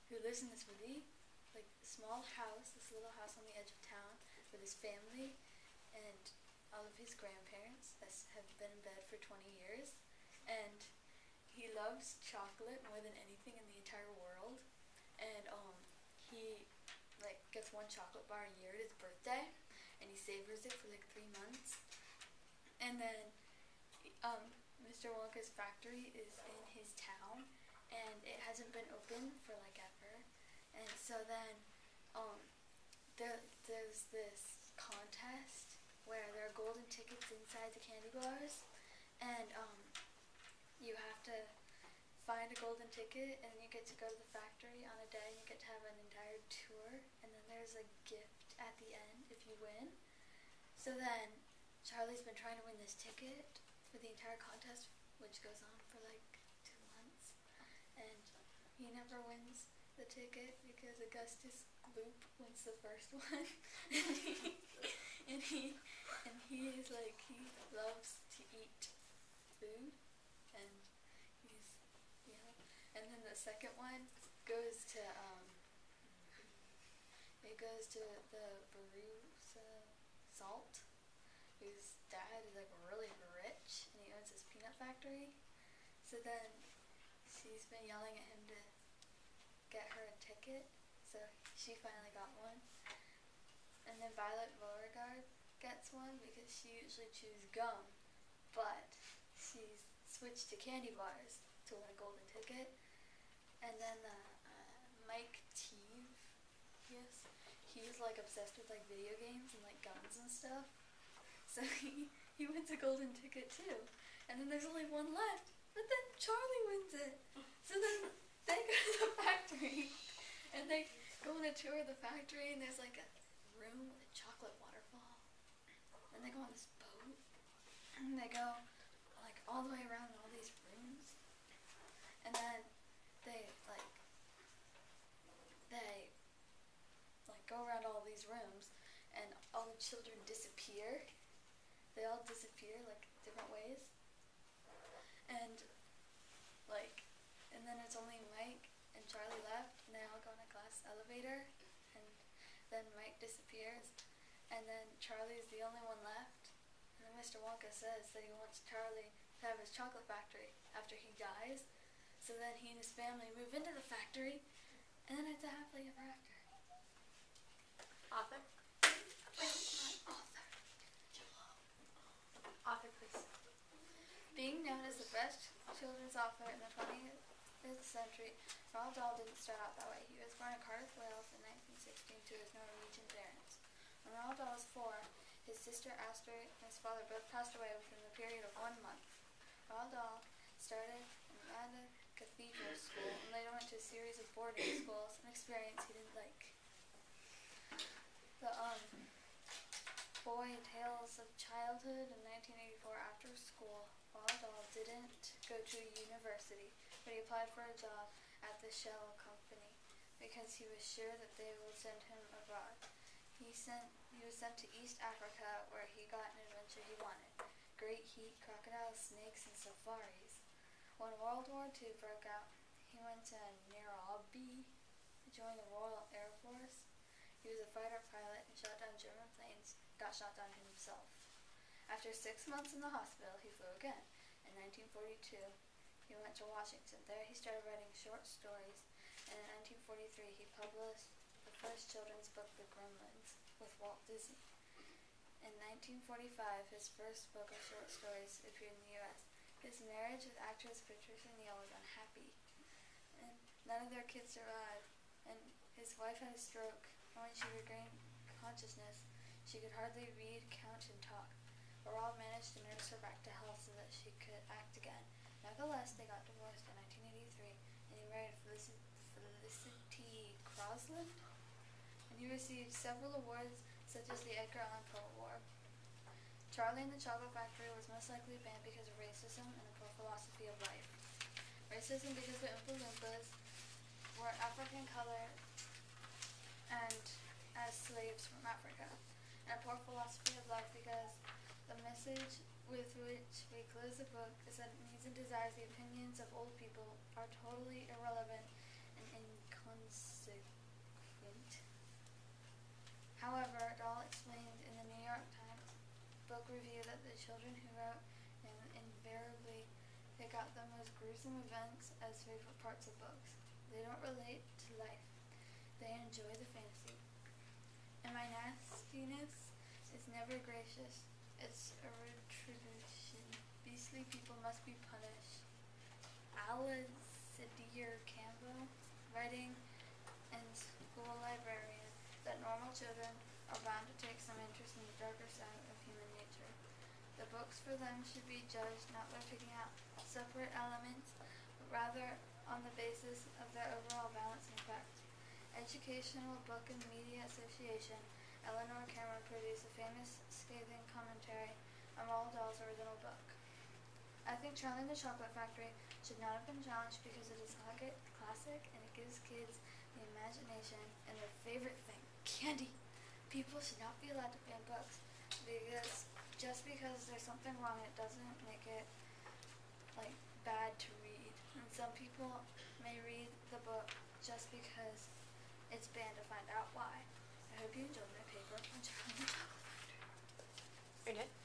who lives in this really like small house, this little house on the edge of town with his family and all of his grandparents that have been in bed for 20 years. And he loves chocolate more than anything in the entire world. And he like gets one chocolate bar a year at his birthday, and he savors it for like 3 months. And then Mr. Wonka's factory is in his town, and it hasn't been open for like ever. And so then there's this contest where there are golden tickets inside the candy bars, and you have to find a golden ticket, and then you get to go to the factory on a day, and you get to have an entire tour, and then there's a gift at the end if you win. So then Charlie's been trying to win this ticket for the entire contest, which goes on for like 2 months, and he never wins the ticket because Augustus Gloop wins the first one. and he is like, he loves to eat food, and he's, and then the second one goes to the Barusa Salt, whose dad is like really rich and he owns this peanut factory. So then she's been yelling at him to get her a ticket, so she finally got one. And then Violet Beauregard gets one because she usually chews gum, but she's switched to candy bars to win a golden ticket. And then Mike Teeve, yes, he's like obsessed with like video games and like guns and stuff, so he wins a golden ticket too. And then there's only one left, but then Charlie wins it. So then they go to the factory, and they go on a tour of the factory, and there's like a room with a chocolate waterfall. And they go on this boat, and they go like all the way around all these rooms, and then they go around all these rooms, and all the children disappear. They all disappear like different ways, and then it's only Mike and Charlie left, and they all go in a glass elevator, and then Mike disappears, and then Charlie is the only one left, and then Mr. Wonka says that he wants Charlie to have his chocolate factory after he dies, so then he and his family move into the factory, and then it's a happily ever after. Author? Author, please. Being known as the best children's author in the 20th century, Roald Dahl didn't start out that way. He was born in Cardiff, Wales in 1916 to his Norwegian parents. When Roald Dahl was 4, his sister Astrid and his father both passed away within the period of 1 month. Roald Dahl started in Mada Cathedral School and later went to a series of boarding schools, an experience he didn't like. The Boy Tales of Childhood in 1984 after school, Roald Dahl didn't go to a university, but he applied for a job at the Shell Company because he was sure that they would send him abroad. He was sent to East Africa, where he got an adventure he wanted: great heat, crocodiles, snakes, and safaris. When World War II broke out, he went to Nairobi to join the Royal Air Force. He was a fighter pilot and shot down German planes, got shot down himself. After 6 months in the hospital, he flew again. In 1942, he went to Washington. There he started writing short stories, and in 1943 he published the first children's book, The Gremlins, with Walt Disney. In 1945, his first book of short stories appeared in the U.S. His marriage with actress Patricia Neal was unhappy, and none of their kids survived, and his wife had a stroke, and when she regained consciousness, she could hardly read, count, and talk. Roald managed to nurse her back to health so that she could act again. Nevertheless, they got divorced in 1983, and he married Felicity Crosland, and he received several awards such as the Edgar Allan Poe Award. Charlie and the Chocolate Factory was most likely banned because of racism and a poor philosophy of life. Racism because the Oompa Loompas were African color and as slaves from Africa, and a poor philosophy of life because the message with which we close the book is that needs and desires, the opinions of old people, are totally irrelevant and inconsequent. However, Dahl explained in the New York Times book review that the children who wrote him invariably pick out the most gruesome events as favorite parts of books. They don't relate to life. They enjoy the fantasy. And my nastiness is never gracious. It's a retribution. Beastly people must be punished. Alistair Campbell, writing in School Librarian, that normal children are bound to take some interest in the darker side of human nature. The books for them should be judged not by picking out separate elements, but rather on the basis of their overall balance and effect. Educational Book and Media Association, Eleanor Cameron produced a famous scathing commentary on Roald Dahl's original book. I think Charlie and the Chocolate Factory should not have been challenged because it is classic and it gives kids the imagination and their favorite thing, candy. People should not be allowed to ban books because just because there's something wrong, it doesn't make it bad to read. And some people may read the book just because it's banned to find out why. I hope you enjoyed my paper on Charlie and the Chocolate Factory. Are you done?